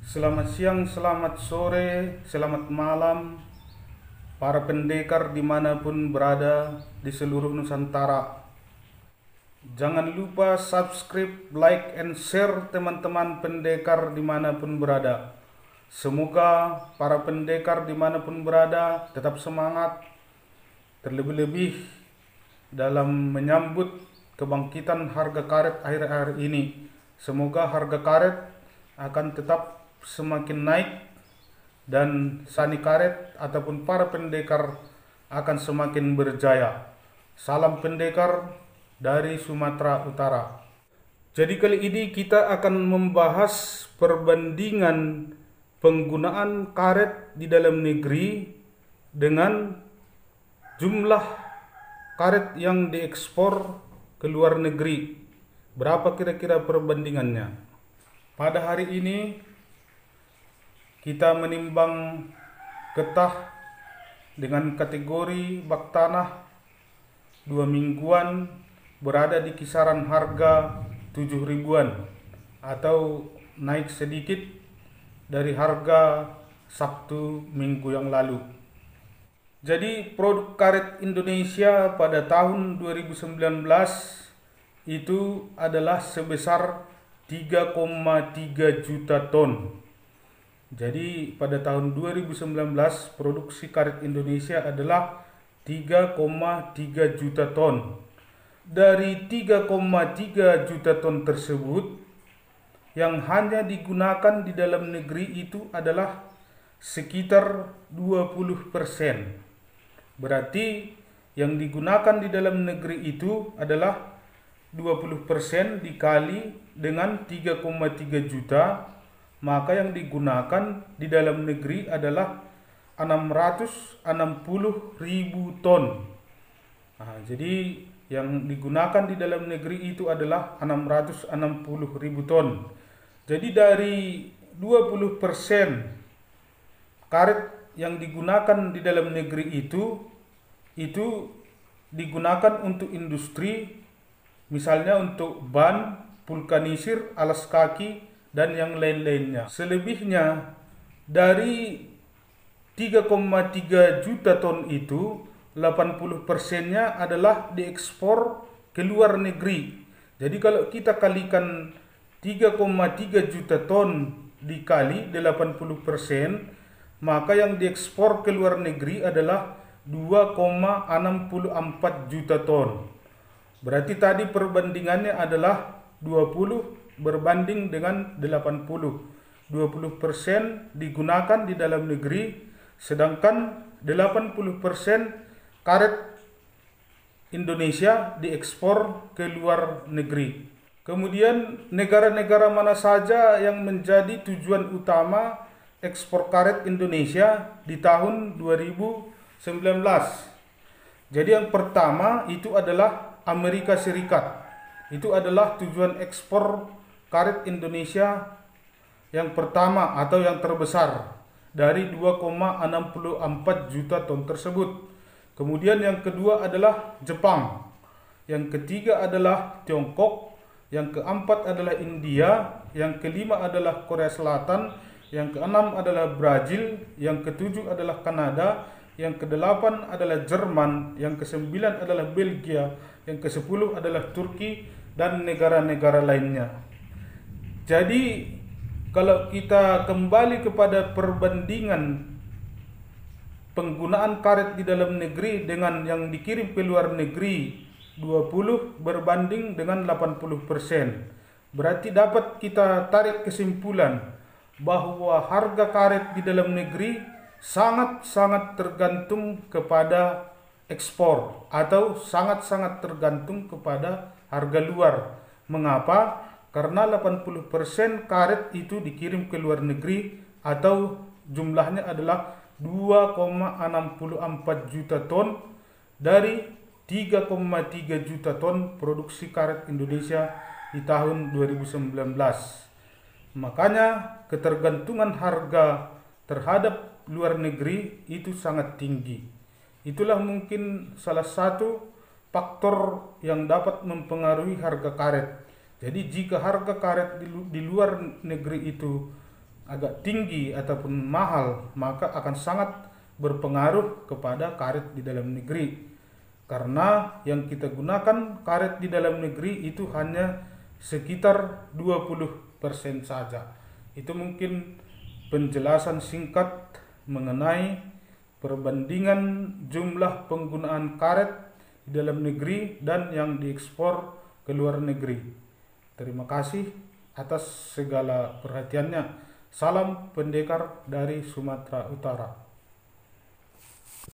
Selamat siang, selamat sore, selamat malam, para pendekar dimanapun berada di seluruh Nusantara. Jangan lupa subscribe, like, and share teman-teman pendekar dimanapun berada. Semoga para pendekar dimanapun berada tetap semangat, terlebih-lebih dalam menyambut kebangkitan harga karet akhir-akhir ini. Semoga harga karet akan tetap semakin naik dan sani karet ataupun para pendekar akan semakin berjaya. Salam pendekar dari Sumatera Utara. Jadi kali ini kita akan membahas perbandingan penggunaan karet di dalam negeri dengan jumlah karet yang diekspor ke luar negeri. Berapa kira-kira perbandingannya? Pada hari ini kita menimbang getah dengan kategori bak tanah 2 mingguan berada di kisaran harga 7 ribuan atau naik sedikit dari harga Sabtu minggu yang lalu. Jadi produk karet Indonesia pada tahun 2019 itu adalah sebesar 3,3 juta ton. Jadi pada tahun 2019 produksi karet Indonesia adalah 3,3 juta ton. Dari 3,3 juta ton tersebut, yang hanya digunakan di dalam negeri itu adalah sekitar 20%. Berarti yang digunakan di dalam negeri itu adalah 20% dikali dengan 3,3 juta, maka yang digunakan di dalam negeri adalah 660 ribu ton. Jadi yang digunakan di dalam negeri itu adalah 660 ribu ton. Jadi dari 20% karet yang digunakan di dalam negeri itu digunakan untuk industri, misalnya untuk ban, vulkanisir, alas kaki, dan yang lain-lainnya. Selebihnya dari 3,3 juta ton itu 80%-nya adalah diekspor ke luar negeri. Jadi kalau kita kalikan 3,3 juta ton dikali 80%, maka yang diekspor ke luar negeri adalah 2,64 juta ton. Berarti tadi perbandingannya adalah 20 berbanding dengan 80. 20% digunakan di dalam negeri, sedangkan 80% karet Indonesia diekspor ke luar negeri. Kemudian negara-negara mana saja yang menjadi tujuan utama ekspor karet Indonesia di tahun 2019? Jadi yang pertama itu adalah Amerika Serikat. Itu adalah tujuan ekspor karet Indonesia yang pertama atau yang terbesar dari 2,64 juta ton tersebut. Kemudian yang kedua adalah Jepang. Yang ketiga adalah Tiongkok. Yang keempat adalah India. Yang kelima adalah Korea Selatan. Yang keenam adalah Brazil. Yang ketujuh adalah Kanada. Yang kedelapan adalah Jerman. Yang kesembilan adalah Belgia. Yang kesepuluh adalah Turki dan negara-negara lainnya. Jadi kalau kita kembali kepada perbandingan penggunaan karet di dalam negeri dengan yang dikirim ke luar negeri, 20 berbanding dengan 80%. Berarti dapat kita tarik kesimpulan bahwa harga karet di dalam negeri sangat-sangat tergantung kepada ekspor atau sangat-sangat tergantung kepada harga luar. Mengapa? Karena 80% karet itu dikirim ke luar negeri atau jumlahnya adalah 2,64 juta ton dari 3,3 juta ton produksi karet Indonesia di tahun 2019. Makanya ketergantungan harga terhadap luar negeri itu sangat tinggi. Itulah mungkin salah satu faktor yang dapat mempengaruhi harga karet. Jadi jika harga karet di luar negeri itu agak tinggi ataupun mahal, maka akan sangat berpengaruh kepada karet di dalam negeri. Karena yang kita gunakan karet di dalam negeri itu hanya sekitar 20% saja. Itu mungkin penjelasan singkat mengenai perbandingan jumlah penggunaan karet di dalam negeri dan yang diekspor ke luar negeri. Terima kasih atas segala perhatiannya. Salam pendekar dari Sumatera Utara.